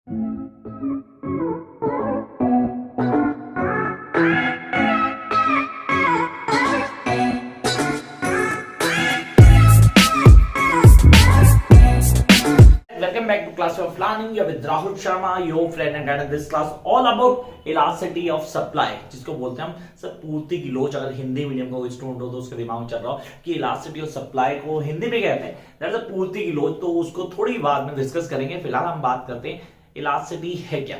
Welcome back to class of planning. You're with Rahul Sharma, your friend, and in this class all about elasticity of supply, जिसको बोलते हैं हम sir पूर्ति की लोच। अगर हिंदी मीडियम का कोई स्टूडेंट हो तो उसके दिमाग में चल रहा हो कि इलास्टिसिटी ऑफ सप्लाई को हिंदी में कहते हैं दैट्स अ पूर्ति की लोच, तो उसको थोड़ी बाद में डिस्कस करेंगे। फिलहाल हम बात करते हैं इलास्टिसिटी है क्या।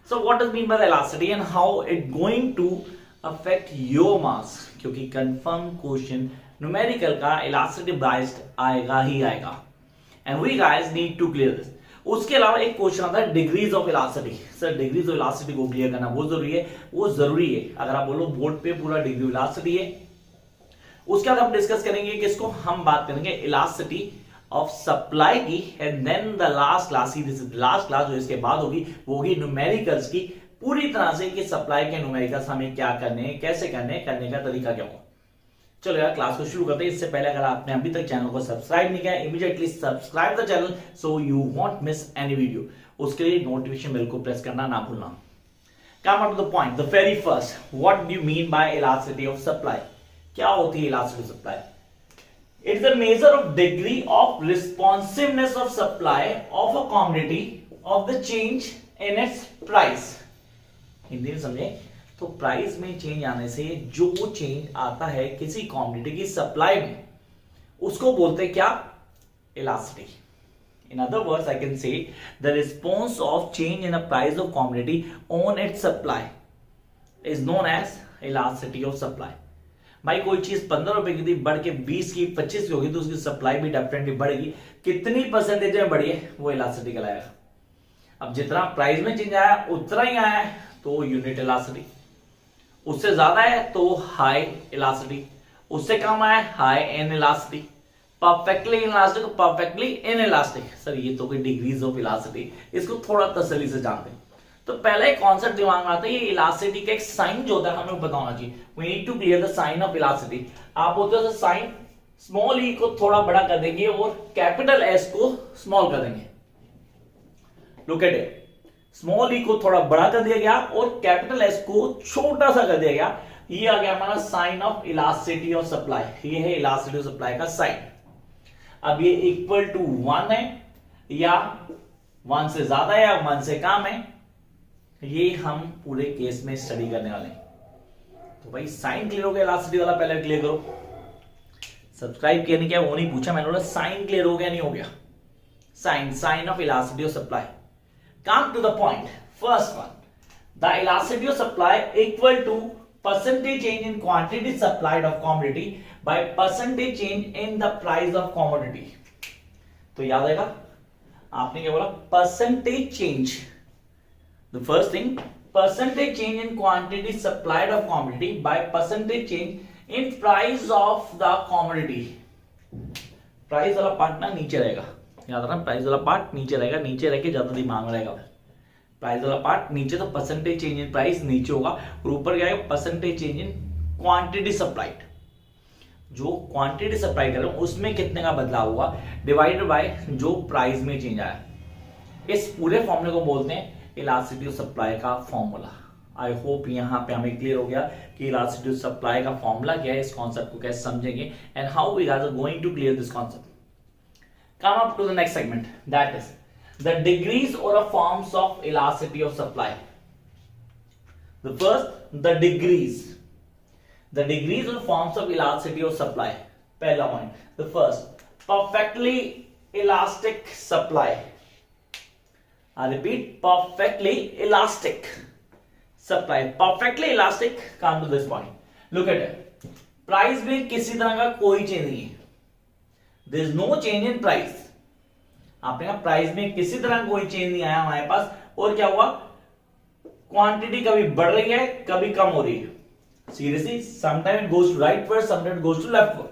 So what does mean by elasticity and how it going to affect your marks, क्योंकि कंफर्म क्वेश्चन न्यूमेरिकल का इलास्टिसिटी बेस्ड आएगा ही आएगा and we guys need to clear this। उसके अलावा एक क्वेश्चन आता है degrees of elasticity. Sir degrees of elasticity को क्लियर करना बहुत जरूरी है, वो जरूरी है। अगर आप बोलो बोर्ड पे पूरा डिग्री ऑफ इलास्टिसिटी है, उसके बाद हम डिस्कस करेंगे किसको, हम बात करेंगे इलास्टिसिटी ऑफ सप्लाई की, and then the last class ही दिस इज लास्ट क्लास जो इसके बाद होगी वो होगी न्यूमेरिकल्स की पूरी तरह से कि सप्लाई के न्यूमेरिकल्स हमें क्या करने, कैसे करने का तरीका क्या होगा। चलो यार क्लास को शुरू करते हैं। इससे पहले अगर आपने अभी तक चैनल को सब्सक्राइब नहीं किया, immediately subscribe the channel so you won't miss any video. उसके लिए नोटिफिकेशन बेल को प्रेस करना ना भूलना। Come on to the point, the very first, what do you mean by elasticity of supply. क्या होती है elasticity of supply? It's the measure of degree of responsiveness of supply of a commodity of the change in its price. Hindi में समझे तो price में change आने से जो चेंज आता है किसी कमोडिटी की सप्लाई में, उसको बोलते हैं क्या, elasticity. In other words I can say the response of change in a price of commodity on its supply is known as elasticity of supply. भाई कोई चीज 15 रुपए की थी, बढ़ के 20 की 25 की होगी तो उसकी सप्लाई भी डेफिनेटली बढ़ेगी। कितनी परसेंटेज में बढ़ी है वो इलास्टिसिटी कहलाएगा। अब जितना प्राइस में चेंज आया उतना ही आया है तो यूनिट इलास्टिसिटी, उससे ज्यादा है तो हाई इलास्टिसिटी, उससे कम है high in elasticity, perfectly elastic, perfectly in elastic. Sir ये तो कोई डिग्रीज ऑफ इलास्टिसिटी, इसको थोड़ा तसल्ली से जानते हैं। तो पहला एक कॉन्सेप्ट दिमाग में आता है, ये इलास्टिसिटी का एक साइन जो होता है हमें पता होना चाहिए। We need to clear the sign of elasticity. आप बोलते हो साइन स्मॉल ई को थोड़ा बड़ा कर देंगे और कैपिटल एस को स्मॉल कर देंगे। लुक एट इट, स्मॉल ई को थोड़ा बड़ा कर दिया गया और कैपिटल एस को छोटा सा कर दिया गया। ये आ गया हमारा sign of elasticity of supply. ये है इलास्टिसिटी ऑफ सप्लाई का साइन। अब ये इक्वल टू 1 है या 1 से ज्यादा है या 1 से कम है, ये हम पूरे केस में स्टडी करने वाले हैं। तो भाई साइन क्लियर हो गया इलास्टिसिटी वाला, पहले क्लियर करो। सब्सक्राइब किया नहीं किया वो नहीं पूछा मैंने, साइन क्लियर हो गया नहीं हो गया। Sign of elasticity of supply. Come to the point. First one, the elasticity of supply equal to percentage change in quantity supplied of commodity by percentage change in the price of commodity. तो याद आएगा आपने क्या बोला, percentage change. The first thing, percentage change in quantity supplied of commodity by percentage change in price of the commodity. Price वाला part ना नीचे रहेगा, याद रखना प्राइस वाला पार्ट नीचे रहेगा, नीचे रह के ज्यादा दिमाग में रहेगा। प्राइस वाला पार्ट नीचे, तो परसेंटेज चेंज इन प्राइस नीचे होगा और ऊपर क्या है, percentage change in quantity supplied. जो क्वांटिटी सप्लाई कर रहे हो उसमें कितने का बदलाव हुआ डिवाइडेड बाय जो प्राइस में चेंज आया। इस पूरे फॉर्मूले को बोलते हैं इलास्टिसिटी ऑफ सप्लाई का फॉर्मूला। आई होप यहां पे हमें क्लियर हो गया कि इलास्टिसिटी ऑफ सप्लाई का फॉर्मूला क्या है, इस कॉन्सेप्ट को कैसे समझेंगे and how we are going to clear this concept. Come up to the next segment, that is the degrees or forms of elasticity of supply. The first, the degrees or forms of elasticity of supply. पहला point, the first, perfectly elastic supply. I repeat, perfectly elastic supply. Perfectly elastic. Come to this point. Look at it. Price में किसी तरह का कोई change नहीं है। There is no change in price. आपने कहा प्राइस में किसी तरह कोई चेंज नहीं आया हमारे पास, और क्या हुआ, क्वांटिटी कभी बढ़ रही है कभी कम हो रही है। Seriously sometime it goes to right word, sometime it goes to left word.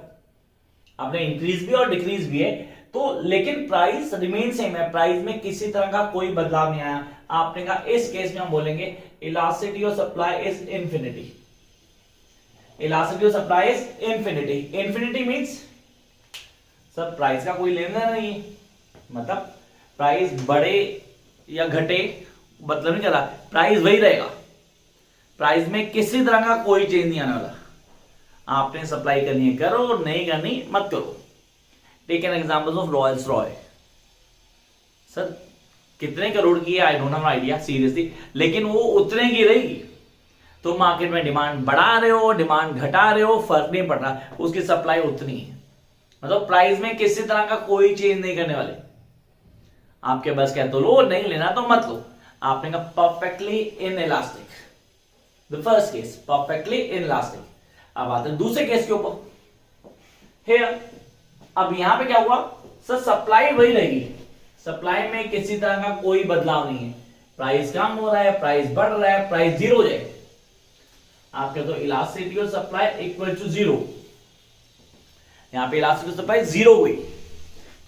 आपने इंक्रीज भी और डिक्रीज भी है तो, लेकिन प्राइस रिमेन सेम है, प्राइस में किसी तरह का कोई बदलाव नहीं आया। आपने कहा इस केस में हम बोलेंगे elasticity of supply is infinity. Elasticity of supply is infinity. Infinity means sir price का कोई लेना नहीं है, मतलब प्राइस बढ़े या घटे मतलब नहीं चला, प्राइस वही रहेगा, प्राइस में किसी तरह का कोई चेंज नहीं आने वाला। आपने सप्लाई करनी है करो, नहीं करनी मत करो। Take an example of Rolls Royce. Sir कितने करोड़ की है, I don't have idea seriously, लेकिन वो उतने की रहेगी। तो मार्केट में डिमांड बढ़ा रहे हो, डिमांड घटा रहे हो, फर्क नहीं पड़ रहा, उसकी सप्लाई उतनी है, मतलब प्राइस में किसी तरह का कोई चेंज नहीं करने वाले। आपके बस क्या तो लो, नहीं लेना तो मत लो। आपने कहा perfectly in elastic, the first case perfectly in elastic. अब आते हैं दूसरे केस के ऊपर। हियर अब यहां पे क्या हुआ, सर सप्लाई वही रहेगी, सप्लाई में किसी तरह का कोई बदलाव नहीं है, प्राइस कम हो रहा है, प्राइस बढ़ रहा है, प्राइस जीरो हो जाए। आप कहते हो elasticity of supply equal to zero, यहां पे इलास्टिसिटी ऑफ सप्लाई जीरो हुई।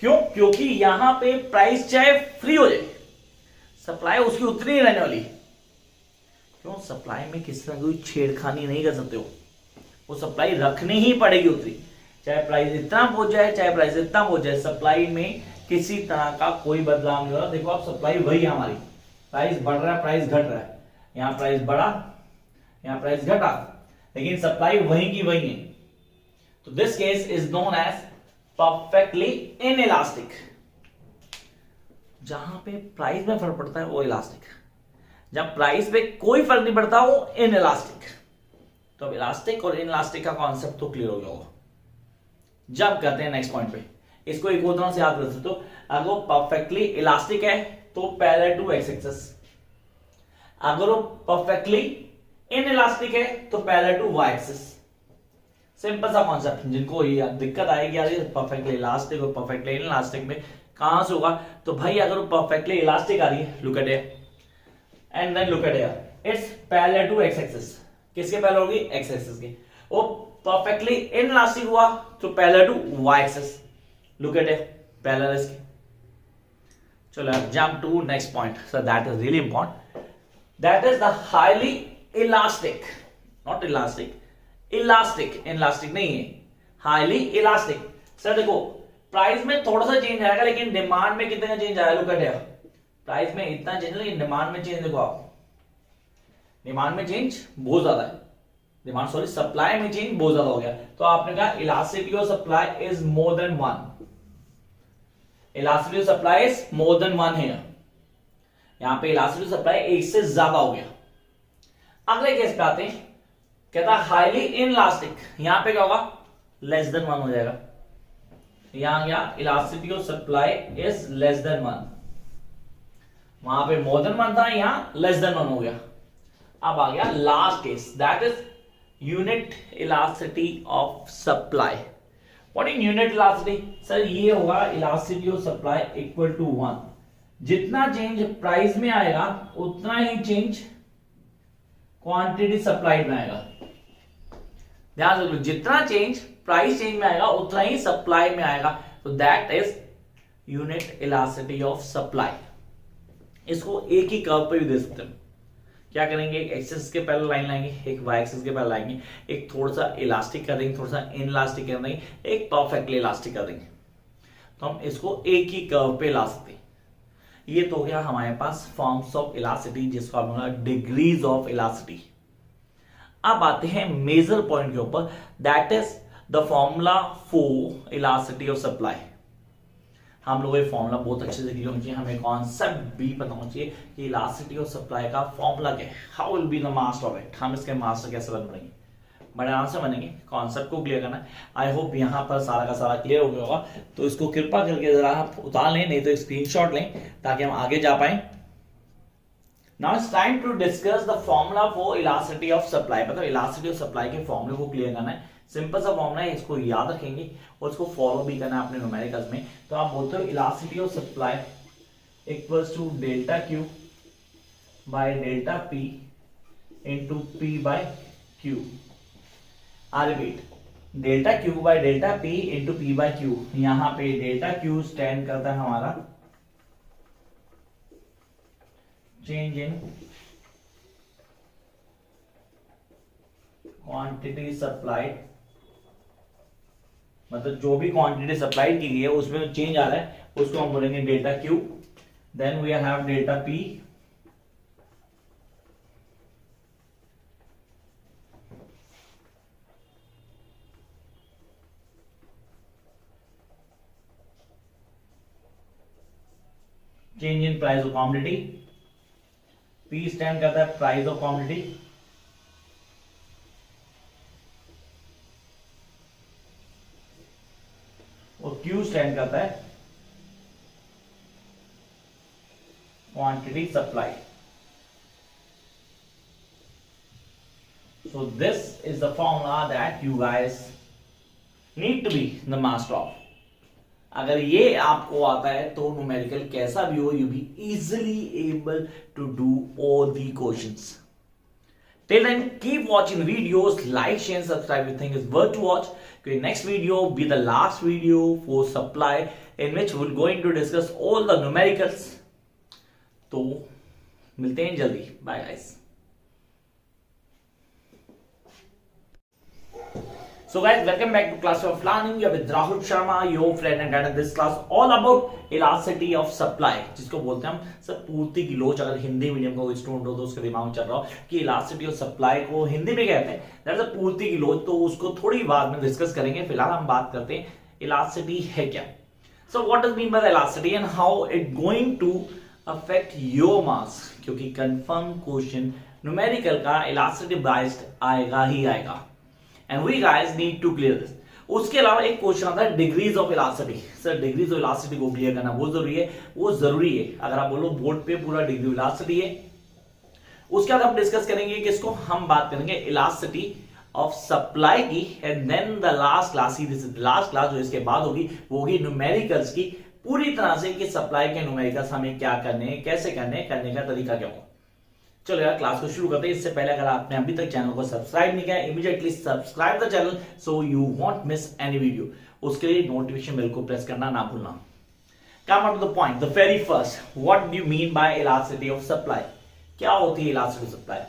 क्यों? क्योंकि यहां पे प्राइस चाहे फ्री हो जाए, सप्लाई उसकी उतनी ही रहने वाली। क्यों? सप्लाई में किसी तरह कोई छेड़खानी नहीं कर सकते हो, वो सप्लाई रखनी ही पड़ेगी उतनी, चाहे प्राइस इतना पहुंच जाए, चाहे प्राइस इतना पहुंच जाए, सप्लाई में किसी तरह का कोई बदलाव नहीं हो रहा। देखो आप सप्लाई वही है हमारी, प्राइस बढ़ रहा है, प्राइस घट रहा है, यहां प्राइस बढ़ा, यहां प्राइस घटा, लेकिन सप्लाई वही की वही है। तो this case is known as perfectly inelastic. जहां पे प्राइस में फर्क पड़ता है वो इलास्टिक, जब प्राइस पे कोई फर्क नहीं पड़ता वो इनइलास्टिक। तो अब इलास्टिक और इनइलास्टिक का कॉन्सेप्ट तो क्लियर हो गया होगा। जब करते हैं नेक्स्ट पॉइंट पे, इसको एक और तरह से याद कर सकते हो। अगर वो परफेक्टली इलास्टिक है तो पैरेलल टू एक्स एक्सिस, अगर वो परफेक्टली इनइलास्टिक है तो parallel to Y axis. Simple सा कॉन्सेप्ट, जिनको ये दिक्कत आएगी यार परफेक्टली इलास्टिक और परफेक्टली इनइलास्टिक में कहां से होगा, तो भाई अगर वो परफेक्टली इलास्टिक आ रही है, look at here and then look at here, it's parallel to X axis. किसके पैरेलल होगी? एक्स एक्सिस के। वो परफेक्टली इनइलास्टिक हुआ तो parallel to Y axis, look at it, parallel इसके। चलो jump to next point, so that is really important, that is the highly elastic, not elastic, elastic, elastic नहीं है, highly elastic. Sir देखो price में थोड़ा सा चेंज आएगा लेकिन डिमांड में कितने का चेंज आएगा, लुक एट हियर, प्राइस में इतना चेंज लेकिन डिमांड में चेंज देखो आप, डिमांड में चेंज बहुत ज्यादा है, डिमांड सॉरी सप्लाई में चेंज बहुत ज्यादा हो गया। तो आपने कहा elasticity of supply is more than one, elasticity of supply is more than one है, यहां पे इलास्टिसिटी ऑफ सप्लाई एक से ज्यादा हो गया। अगले केस पे आते हैं, कहता हाईली इनइलास्टिक, यहां पे क्या होगा, लेस देन वन हो जाएगा। यहां गया elasticity of supply is less than one, वहां पे मोर देन वन था, यहां लेस देन वन हो गया। अब आ गया last case, that is unit elasticity of supply. What is unit elasticity? Sir ये होगा elasticity of supply equal to one, जितना चेंज प्राइस में आएगा उतना ही चेंज क्वांटिटी सप्लाइड में आएगा। ध्यान रखो, जितना चेंज प्राइस चेंज में आएगा उतना ही सप्लाई में आएगा, तो that is unit elasticity of supply. इसको एक ही कर्व पे भी दे सकते हैं। क्या करेंगे, एक एक्सिस के पैरेलल लाइन लाएंगे, एक वाई एक्सिस के पैरेलल लाएंगे, एक थोड़ा सा इलास्टिक कर देंगे, थोड़ा सा इनइलास्टिक कर देंगे, एक परफेक्टली इलास्टिक कर देंगे, तो हम इसको एक ही कर्व पे ला सकते हैं। ये तो हो गया हमारे पास फॉर्म्स ऑफ इलास्टिसिटी, जिसको हम बोला डिग्रीज ऑफ इलास्टिसिटी। अब आते हैं मेजर पॉइंट के ऊपर, that is the formula for elasticity of supply. हम लोग ये फॉर्मूला बहुत अच्छे से क्लियर होना चाहिए, हमें कॉन्सेप्ट भी पता होना चाहिए कि इलास्टिसिटी ऑफ सप्लाई का फॉर्मूला क्या है, how will be the master of it, हम इसके मास्टर कैसे बन पाएंगे, बड़े आराम से बनेंगे। कॉन्सेप्ट को क्लियर करना है। आई होप यहाँ पर सारा का सारा क्लियर हो गया होगा, तो इसको कृपा करके जरा आप उतार लें, नहीं तो स्क्रीनशॉट लें ताकि हम आगे जा पाए। Now it's time to discuss the formula for elasticity of supply. मतलब इलास्टिसिटी ऑफ सप्लाई के फॉर्मूले को क्लियर करना है, सिंपल सा फॉर्मूला है, इसको याद रखेंगे और इसको फॉलो भी करना है अपने न्यूमेरिकल्स में। तो आप बोलते हो elasticity of supply equals to delta Q by delta P into P by Q. I repeat, delta Q by delta P into P by Q. यहां पे डेल्टा क्यू स्टैंड करता है हमारा चेंज इन क्वांटिटी सप्लाइड, मतलब जो भी quantity supply की गई है उसमें चेंज आ रहा है उसको हम बोलेंगे delta Q. then we have delta P change in price of commodity, P stand करता है प्राइस ऑफ कमोडिटी, और Q स्टैंड करता है quantity supply. So this is the formula that you guys need to be the master of. अगर ये आपको आता है तो न्यूमेरिकल कैसा भी हो, you be easily able to do all the questions. Till then, keep watching videos, like, share, and subscribe. You think it's worth to watch? Okay, next video will be the last video for supply, in which we're going to discuss all the numericals. तो मिलते हैं जल्दी. Bye guys. So guys, welcome back to class of learning. You are with Rahul Sharma, your friend and guide in this class all about elasticity of supply, जिसको बोलते हैं हम sir पूर्ति की लोच. अगर हिंदी मीडियम का कोई स्टूडेंट हो तो उसके दिमाग में चल रहा हो कि इलास्टिसिटी ऑफ सप्लाई को हिंदी में कहते हैं, दैट इज पूर्ति की लोच, तो उसको थोड़ी बाद में डिस्कस करेंगे. फिलहाल हम बात करते हैं इलास्टिसिटी है क्या. So what does mean by elasticity and how it going to affect your marks, क्योंकि कंफर्म क्वेश्चन न्यूमेरिकल का इलास्टिसिटी बेस्ड आएगा ही आएगा. And we guys need to clear this. उसके अलावा एक क्वेश्चन आता है degrees of elasticity. Sir degrees of elasticity को क्लियर करना बहुत जरूरी है. वो जरूरी है अगर आप बोलो बोर्ड पे पूरा डिग्री ऑफ इलास्टिसिटी है. उसके बाद हम डिस्कस करेंगे किसको, हम बात करेंगे इलास्टिसिटी ऑफ सप्लाई की. And then the last class, last class जो इसके बाद होगी वो होगी न्यूमेरिकल्स की पूरी तरह से कि सप्लाई के न्यूमेरिकल्स हमें क्या करने हैं, कैसे करने का तरीका क्या होगा. चलो यार क्लास को शुरू करते हैं. इससे पहले अगर आपने अभी तक चैनल को सब्सक्राइब नहीं किया, immediately subscribe the channel so you won't miss any video. उसके लिए नोटिफिकेशन बेल को प्रेस करना ना भूलना. Come up to the point. The very first, what do you mean by elasticity of supply. क्या होती है elasticity of supply?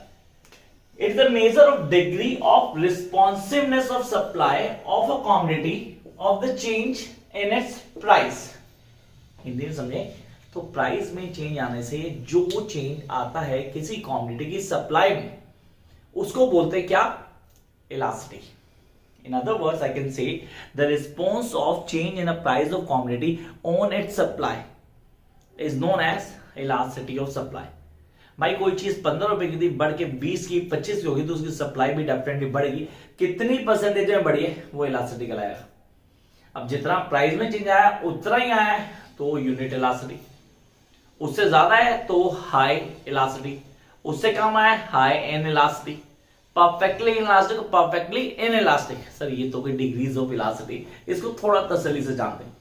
It is the measure of degree of responsiveness of supply of a commodity of the change in its price. Hindi में समझे तो price में change आने से जो चेंज आता है किसी कमोडिटी की सप्लाई में, उसको बोलते हैं क्या, elasticity. In other words I can say the response of change in a price of commodity on its supply is known as elasticity of supply. भाई कोई चीज 15 रुपए की थी बढ़ के 20 की 25 की होगी तो उसकी सप्लाई भी डेफिनेटली बढ़ेगी. कितनी परसेंटेज में बढ़ी है वो इलास्टिसिटी कहलाएगा. अब जितना प्राइस में चेंज आया उतना ही आया है तो यूनिट इलास्टिसिटी. उससे ज्यादा है तो हाई इलास्टिसिटी, उससे कम आया high in elasticity, perfectly elastic, perfectly in elastic. Sir ये तो कोई डिग्रीज ऑफ इलास्टिसिटी, इसको थोड़ा तसल्ली से जानते हैं.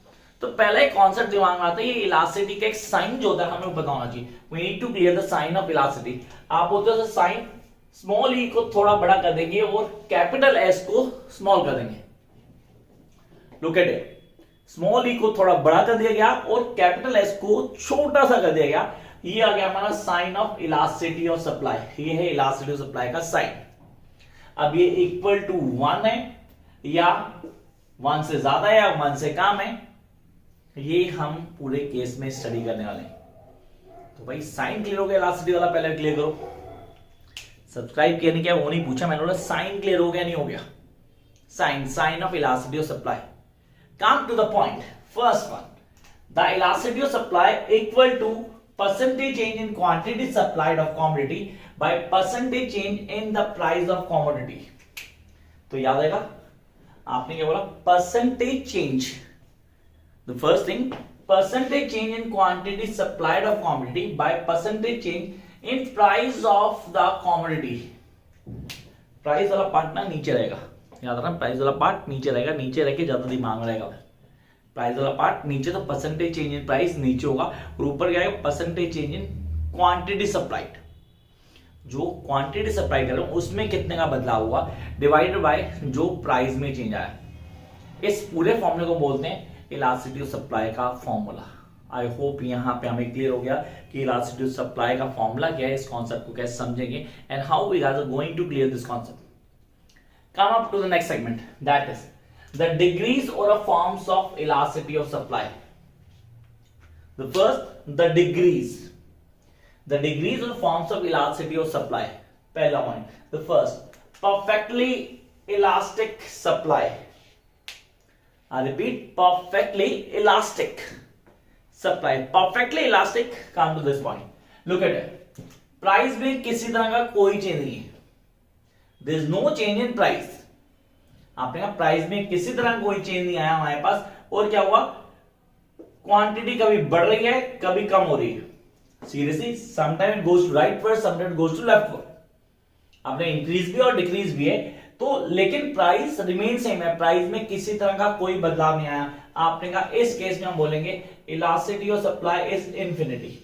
तो पहला एक कॉन्सेप्ट दिमाग में आता है, ये इलास्टिसिटी का एक साइन जो होता है हमें पता होना चाहिए. We need to clear the sign of elasticity. आप बोलते हो साइन स्मॉल ई को थोड़ा बड़ा कर देंगे और कैपिटल एस को स्मॉल कर देंगे. लुक एट इट, स्मॉल ई को थोड़ा बड़ा कर दिया गया और कैपिटल एस को छोटा सा कर दिया गया. ये आ गया हमारा sign of elasticity of supply. ये है इलास्टिसिटी ऑफ सप्लाई का साइन. अब ये इक्वल टू 1 है या 1 से ज्यादा है या 1 से कम है, ये हम पूरे केस में स्टडी करने वाले हैं. तो भाई साइन क्लियर हो गया इलास्टिसिटी वाला, पहले क्लियर करो. सब्सक्राइब किया नहीं किया वो नहीं पूछा मैंने, बोला साइन क्लियर हो गया नहीं हो गया. Sign of elasticity of supply. Come to the point. First one, the elasticity of supply equal to percentage change in quantity supplied of commodity by percentage change in the price of commodity. तो याद आएगा आपने क्या बोला, percentage change. The first thing, percentage change in quantity supplied of commodity by percentage change in price of the commodity. Price वाला part ना नीचे रहेगा, याद रखना. प्राइस वाला पार्ट नीचे रहेगा, नीचे रह के ज्यादा दिमाग में रहेगा. प्राइस वाला पार्ट नीचे तो परसेंटेज चेंज इन प्राइस नीचे होगा और ऊपर क्या है percentage change in quantity supplied. जो क्वांटिटी सप्लाई कर रहे हो उसमें कितने का बदलाव हुआ डिवाइडेड बाय जो प्राइस में चेंज आया. इस पूरे फॉर्मूले को बोलते हैं इलास्टिसिटी ऑफ सप्लाई का फॉर्मूला. आई होप यहां पे हमें क्लियर हो गया कि इलास्टिसिटी ऑफ सप्लाई का फॉर्मूला क्या है, इस कॉन्सेप्ट को कैसे समझेंगे and how we are going to clear this concept. Come up to the next segment, that is the degrees or forms of elasticity of supply. The first, the degrees और forms of elasticity of supply. पहला point, the first, perfectly elastic supply. I repeat, perfectly elastic supply. Perfectly elastic. Come to this point. Look at it. Price में किसी तरह का कोई change नहीं है. There is no change in price. आपने कहा प्राइस में किसी तरह का कोई चेंज नहीं आया हमारे पास. और क्या हुआ, क्वांटिटी कभी बढ़ रही है कभी कम हो रही है. Seriously, sometime it goes to right word, sometime it goes to left word. आपने इंक्रीज भी और डिक्रीज भी है तो, लेकिन प्राइस रिमेन सेम है. प्राइस में किसी तरह का कोई बदलाव नहीं आया. आपने कहा इस केस में हम बोलेंगे elasticity of supply is infinity.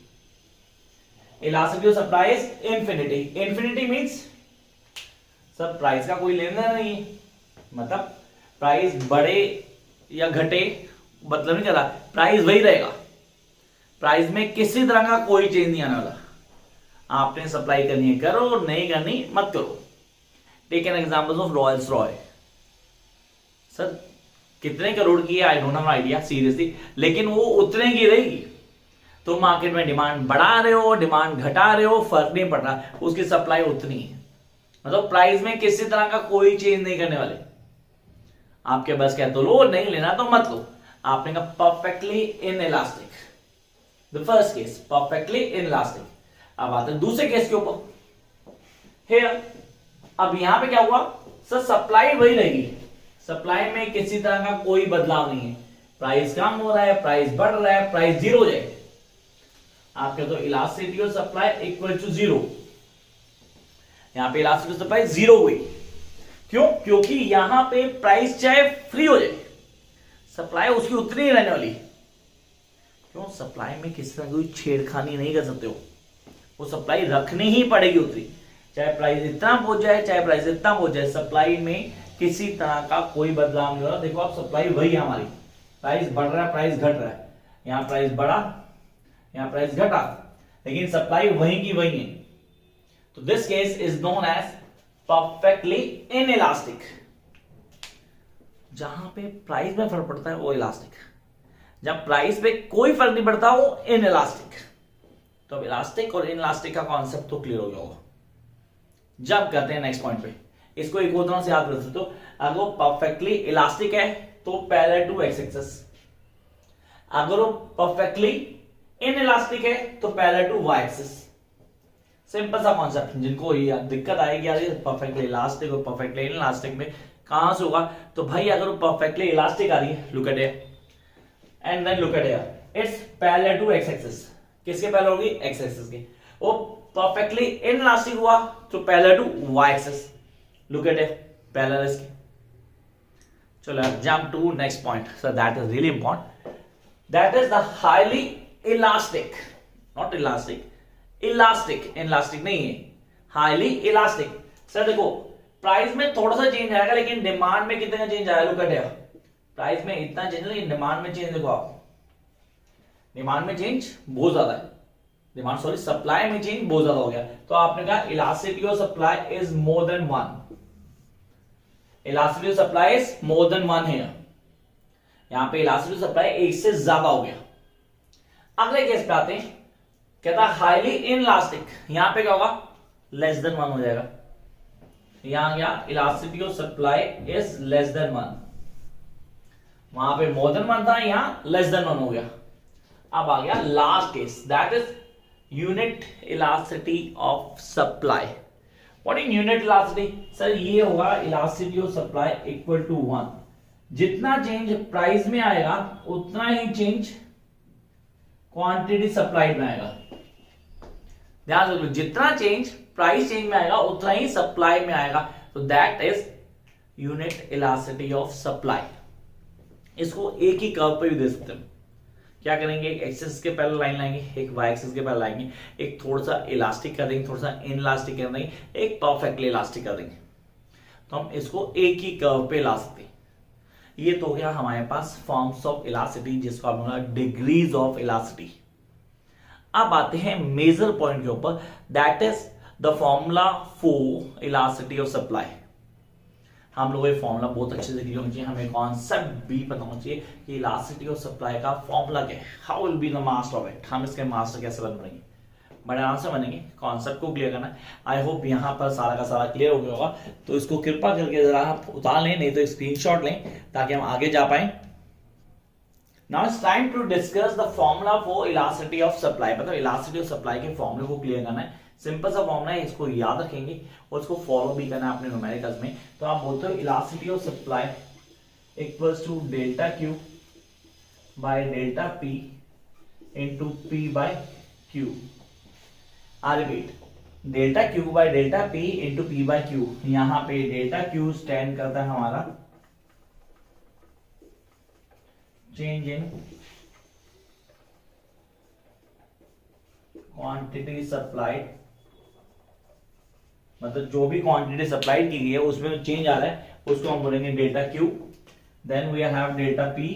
Elasticity of supply is infinity. Infinity means sir price का कोई लेना नहीं है, मतलब प्राइस बढ़े या घटे मतलब नहीं कर रहा, प्राइस वही रहेगा. प्राइस में किसी तरह का कोई चेंज नहीं आने वाला. आपने सप्लाई करनी है करो, नहीं करनी मत करो. Take an example of Rolls Royce. Sir कितने करोड़ की है I don't have idea seriously, लेकिन वो उतने की रहेगी. तो मार्केट में डिमांड बढ़ा रहे हो डिमांड घटा रहे हो फर्क नहीं पड़ रहा, उसकी सप्लाई उतनी है. मतलब प्राइस में किसी तरह का कोई चेंज नहीं करने वाले. आपके बस क्या तो लो, नहीं लेना तो मत लो. आपने कहा perfectly inelastic. The first case perfectly inelastic. अब आते हैं दूसरे केस के ऊपर. हियर अब यहां पे क्या हुआ, सर सप्लाई वही रहेगी. सप्लाई में किसी तरह का कोई बदलाव नहीं है. प्राइस कम हो रहा है, प्राइस बढ़ रहा है, प्राइस जीरो हो जाए. आप कहते हो elasticity of supply equal to zero. यहां पे इलास्टिसिटी ऑफ सप्लाई जीरो हुई. क्यों? क्योंकि यहां पे प्राइस चाहे फ्री हो जाए, सप्लाई उसकी उतनी ही रहने वाली. क्यों? सप्लाई में किसी तरह कोई छेड़खानी नहीं कर सकते हो. वो सप्लाई रखनी ही पड़ेगी उतनी, चाहे प्राइस इतना पहुंच जाए चाहे प्राइस इतना पहुंच जाए. सप्लाई में किसी तरह का कोई बदलाव नहीं हो रहा. देखो आप सप्लाई वही है हमारी. प्राइस बढ़ रहा है, प्राइस घट रहा है. यहां प्राइस बढ़ा, यहां प्राइस घटा, लेकिन सप्लाई वही की वही है. तो this case is known as perfectly inelastic. जहां पे प्राइस में फर्क पड़ता है वो इलास्टिक, जब प्राइस पे कोई फर्क नहीं पड़ता वो इनइलास्टिक. तो अब इलास्टिक और इनइलास्टिक का कॉन्सेप्ट तो क्लियर हो गया होगा. जब करते हैं नेक्स्ट पॉइंट पे, इसको एक और तरह से याद रख सकते हो. अगर वो परफेक्टली इलास्टिक है तो पैरेलल टू एक्स एक्सिस. अगर वो परफेक्टली इनइलास्टिक है तो parallel to Y axis. Simple सा कॉन्सेप्ट. जिनको ये दिक्कत आएगी यार परफेक्टली इलास्टिक और परफेक्टली इनइलास्टिक में कहां से होगा, तो भाई अगर वो परफेक्टली इलास्टिक आ रही है, look at here and then look at here, it's parallel to X axis. किसके पैरेलल होगी? एक्स एक्सिस के. वो परफेक्टली इनइलास्टिक हुआ तो parallel to Y axis. Look at it, parallel इसके. चलो jump to next point. So that is really important. That is the highly elastic, not elastic, elastic. Elastic नहीं है, highly elastic. Sir देखो price में थोड़ा सा चेंज आएगा लेकिन डिमांड में कितना चेंज आएगा. लुक एट हियर, प्राइस में इतना चेंज नहीं, डिमांड में चेंज देखो आप. डिमांड में चेंज बहुत ज्यादा है. डिमांड सॉरी सप्लाई में चेंज बहुत ज्यादा हो गया. तो आपने कहा elasticity of supply is more than one. Elasticity of supply is more than one है. यहां पे इलास्टिसिटी ऑफ सप्लाई एक से ज्यादा हो गया. अगले केस पे आते हैं. कहता हाईली इनइलास्टिक. यहां पे क्या होगा? लेस देन वन हो जाएगा. यहां गया elasticity of supply is less than one. वहां पे मोर देन वन था, यहां लेस देन वन हो गया. अब आ गया last case, that is unit elasticity of supply. What in unit elasticity? Sir ये होगा elasticity of supply equal to one. जितना चेंज प्राइस में आएगा उतना ही चेंज क्वांटिटी सप्लाइड में आएगा. ध्यान रखो, जितना चेंज प्राइस चेंज में आएगा उतना ही सप्लाई में आएगा. तो that is unit elasticity of supply. इसको एक ही कर्व पे भी दे सकते हैं. क्या करेंगे? एक एक्सिस के पैरेलल लाइन लाएंगे, एक वाई एक्सिस के पैरेलल लाएंगे, एक थोड़ा सा इलास्टिक कर देंगे, थोड़ा सा इनइलास्टिक कर देंगे, एक परफेक्टली इलास्टिक कर देंगे. तो हम इसको एक ही कर्व पे ला सकते हैं. ये तो हो गया हमारे पास फॉर्म्स ऑफ इलास्टिसिटी, जिसको आप बोला डिग्रीज ऑफ इलास्टिसिटी. अब आते हैं मेजर पॉइंट के ऊपर, that is the formula for elasticity of supply. हम लोगों को फॉर्मूला बहुत अच्छे से क्लियर होना चाहिए, हमें कॉन्सेप्ट भी पता होना चाहिए कि इलास्टिसिटी ऑफ सप्लाई का फॉर्मूला क्या है, how will be the master of it, हम इसके मास्टर कैसे बन पाएंगे, बड़े आराम से बनेंगे। कॉन्सेप्ट को क्लियर करना है। आई होप यहाँ पर सारा का सारा क्लियर हो गया होगा, तो इसको कृपा करके जरा आप उतार लें, नहीं तो एक स्क्रीनशॉट लें ताकि हम आगे जा पाए। Now it's time to discuss the formula for elasticity of supply, मतलब इलास्टिसिटी ऑफ सप्लाई के फॉर्मूले को क्लियर करना है। सिंपल सा फॉर्मूला है, इसको याद रखेंगे और इसको फॉलो भी करना है अपने न्यूमेरिकल्स में। तो आप बोलते हो elasticity of supply equals to delta Q by delta P into P by Q. I repeat, delta Q by delta P into P by Q. यहां पे डेल्टा क्यू स्टैंड करता है हमारा चेंज इन क्वांटिटी सप्लाइड, मतलब जो भी quantity supply की गई है उसमें चेंज आ रहा है, उसको हम बोलेंगे delta Q. Then we have delta P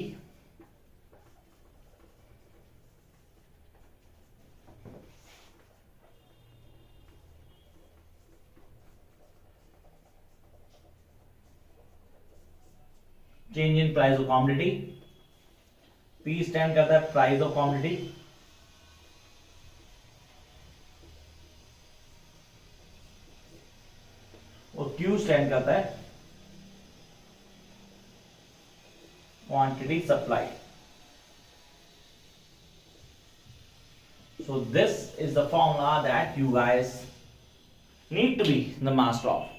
change in price of commodity, P stand करता है प्राइस ऑफ कमोडिटी, और क्यू स्टैंड करता है quantity supply. So this is the formula that you guys need to be the master of.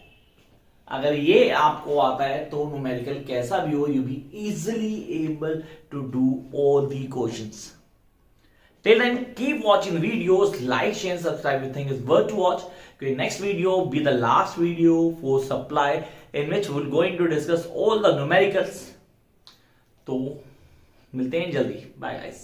अगर ये आपको आता है तो न्यूमेरिकल कैसा भी हो, you be easily able to do all the questions. Till then, keep watching videos, like, share, and subscribe. If you think it's worth to watch, okay, next video will be the last video for supply, in which we're going to discuss all the numericals. तो मिलते हैं जल्दी, bye guys.